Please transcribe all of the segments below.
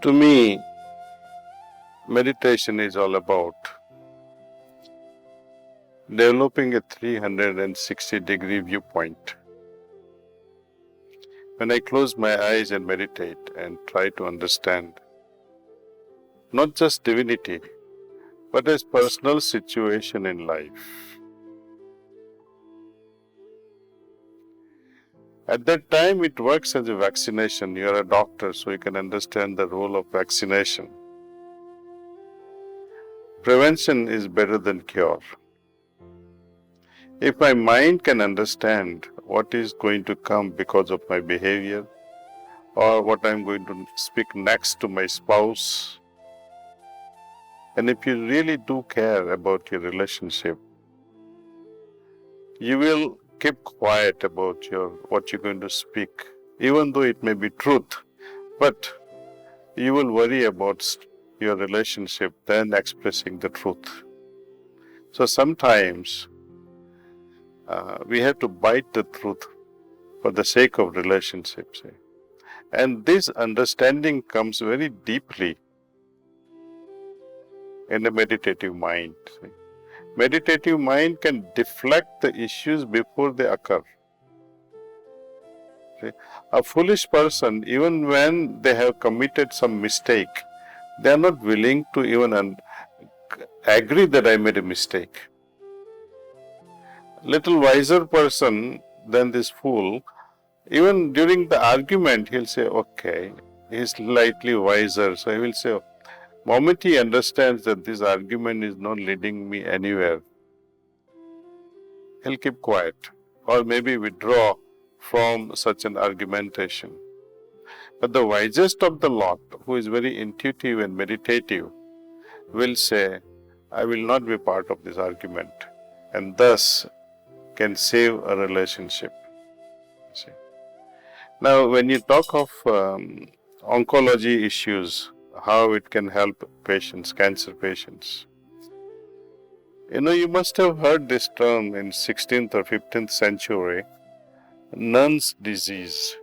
To me, meditation is all about developing a 360-degree viewpoint. When I close my eyes and meditate and try to understand not just divinity, but a personal situation in life. At that time, it works as a vaccination. You are a doctor, so you can understand the role of vaccination. Prevention is better than cure. If my mind can understand what is going to come because of my behavior, or what I'm going to speak next to my spouse, and if you really do care about your relationship, you will keep quiet about what you're going to speak, even though it may be truth, but you will worry about your relationship than expressing the truth. So sometimes we have to bite the truth for the sake of relationships. And this understanding comes very deeply in a meditative mind. Meditative mind can deflect the issues before they occur. A foolish person, even when they have committed some mistake, they are not willing to even agree that I made a mistake. Little wiser person than this fool, even during the argument, he'll say, okay, he's slightly wiser, so he will say, moment he understands that this argument is not leading me anywhere, he'll keep quiet or maybe withdraw from such an argumentation. But the wisest of the lot, who is very intuitive and meditative, will say, I will not be part of this argument, and thus can save a relationship. See? Now, when you talk of oncology issues, how it can help patients, cancer patients, you must have heard this term in 16th or 15th century, nun's disease.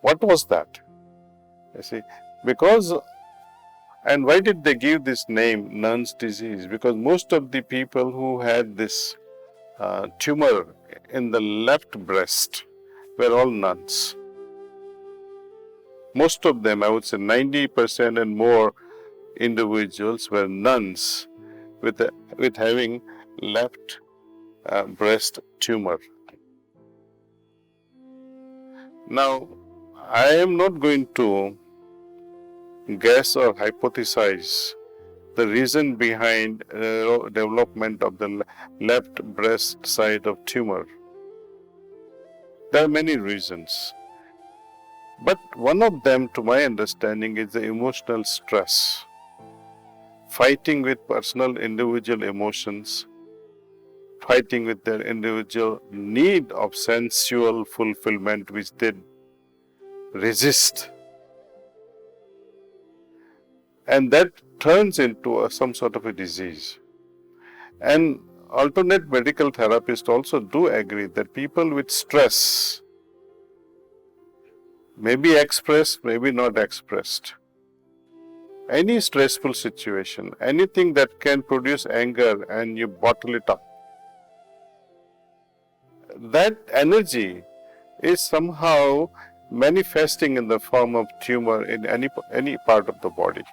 What was that? You see, and why did they give this name, nun's disease? Because most of the people who had this tumor in the left breast were all nuns. Most of them, I would say 90% and more individuals were nuns with having left breast tumor. Now, I am not going to guess or hypothesize the reason behind development of the left breast side of tumor. There are many reasons. But one of them, to my understanding, is the emotional stress. Fighting with personal individual emotions, fighting with their individual need of sensual fulfillment which they resist. And that turns into some sort of a disease. And alternate medical therapists also do agree that people with stress may be expressed, maybe not expressed. Any stressful situation, anything that can produce anger and you bottle it up, that energy is somehow manifesting in the form of tumor in any part of the body.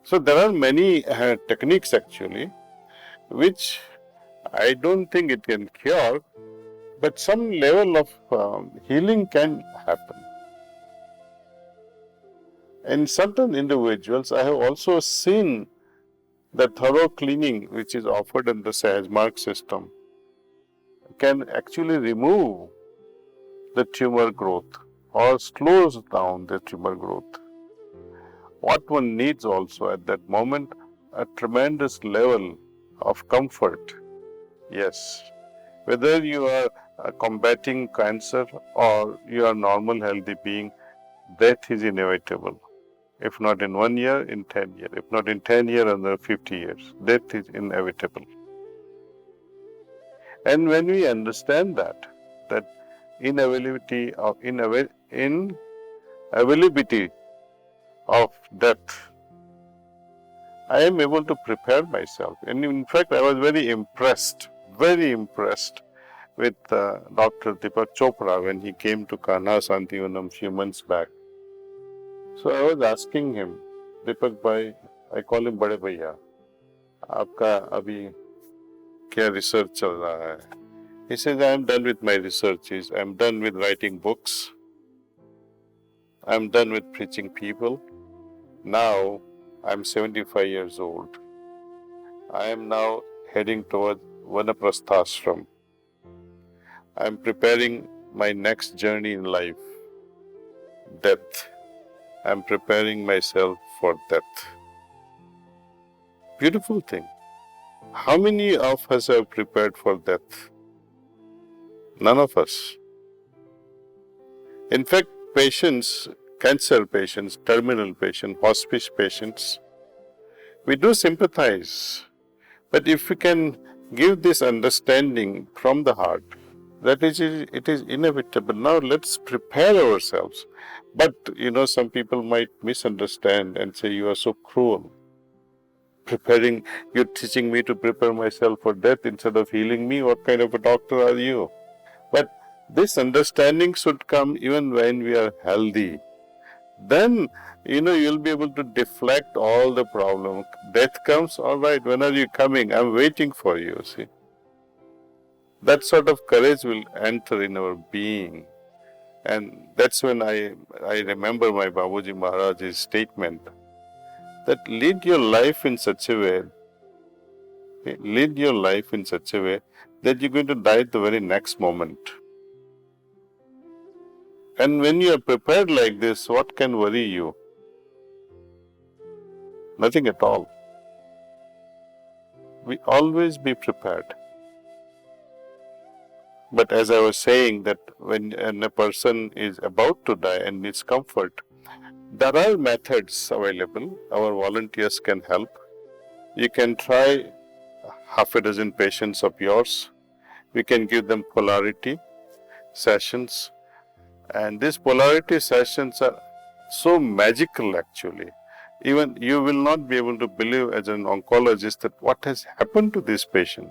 So there are many techniques actually, which I don't think it can cure, but some level of healing can happen. In certain individuals, I have also seen the thorough cleaning which is offered in the Sahaj Mark system can actually remove the tumor growth or slows down the tumor growth. What one needs also at that moment, a tremendous level of comfort. Yes, whether you are combating cancer or you are normal healthy being, death is inevitable. If not in 1 year, in 10 years. If not in 10 years, another 50 years. Death is inevitable. And when we understand that inevitability in availability of death, I am able to prepare myself. And in fact, I was very impressed with Dr. Deepak Chopra when he came to Kanha Santivanam few months back. So I was asking him, Deepak bhai, I call him Bade Bhaiya, आपका अभी क्या research चल रहा है? He says, I am done with my researches. I am done with writing books. I am done with preaching people. Now I am 75 years old. I am now heading towards Vanaprasthashram. I am preparing my next journey in life, death. I am preparing myself for death. Beautiful thing. How many of us have prepared for death? None of us. In fact, patients, cancer patients, terminal patients, hospice patients, we do sympathize. But if we can give this understanding from the heart, that it is inevitable. Now let's prepare ourselves. But, some people might misunderstand and say, you are so cruel. You're teaching me to prepare myself for death instead of healing me. What kind of a doctor are you? But this understanding should come even when we are healthy. Then, you'll be able to deflect all the problem. Death comes, all right, when are you coming? I'm waiting for you, see. That sort of courage will enter in our being. And that's when I remember my Babuji Maharaj's statement that lead your life in such a way that you're going to die at the very next moment. And when you are prepared like this, what can worry you? Nothing at all. We always be prepared. But as I was saying, that when a person is about to die and needs comfort, there are methods available. Our volunteers can help. You can try half a dozen patients of yours. We can give them polarity sessions. And these polarity sessions are so magical actually. Even you will not be able to believe as an oncologist that what has happened to this patient.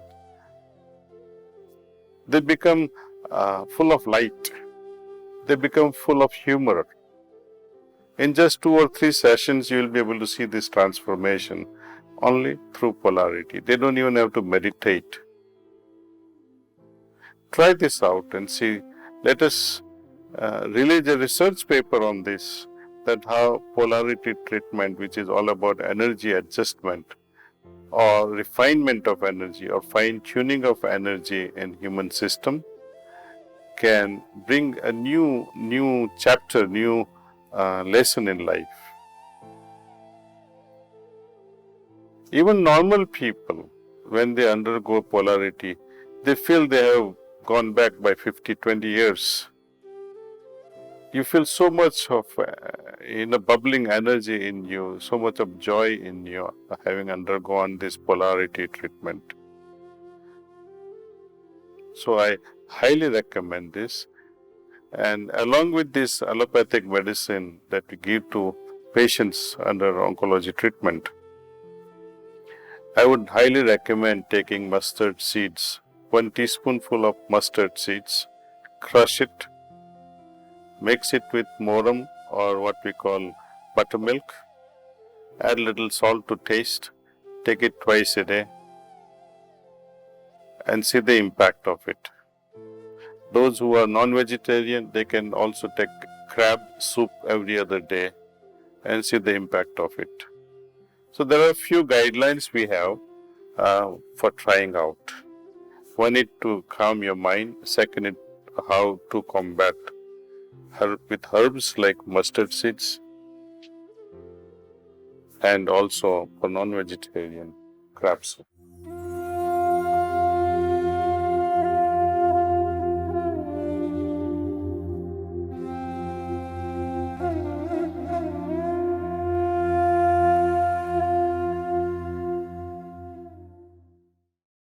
They become full of light. They become full of humor. In just 2 or 3 sessions, you will be able to see this transformation only through polarity. They don't even have to meditate. Try this out and see. Let us release a research paper on this, that how polarity treatment, which is all about energy adjustment or refinement of energy or fine-tuning of energy in human system, can bring a new chapter, new lesson in life. Even normal people, when they undergo polarity, they feel they have gone back by 50-20 years. You feel so much of bubbling energy in you, so much of joy in you, having undergone this polarity treatment. So I highly recommend this. And along with this allopathic medicine that we give to patients under oncology treatment, I would highly recommend taking mustard seeds, 1 teaspoonful of mustard seeds, crush it, mix it with morum or what we call buttermilk, add little salt to taste, take it twice a day and see the impact of it. Those who are non-vegetarian, they can also take crab soup every other day and see the impact of it. So there are a few guidelines we have for trying out. One is to calm your mind. Second is how to combat with herbs like mustard seeds, and also for non-vegetarian crab soup.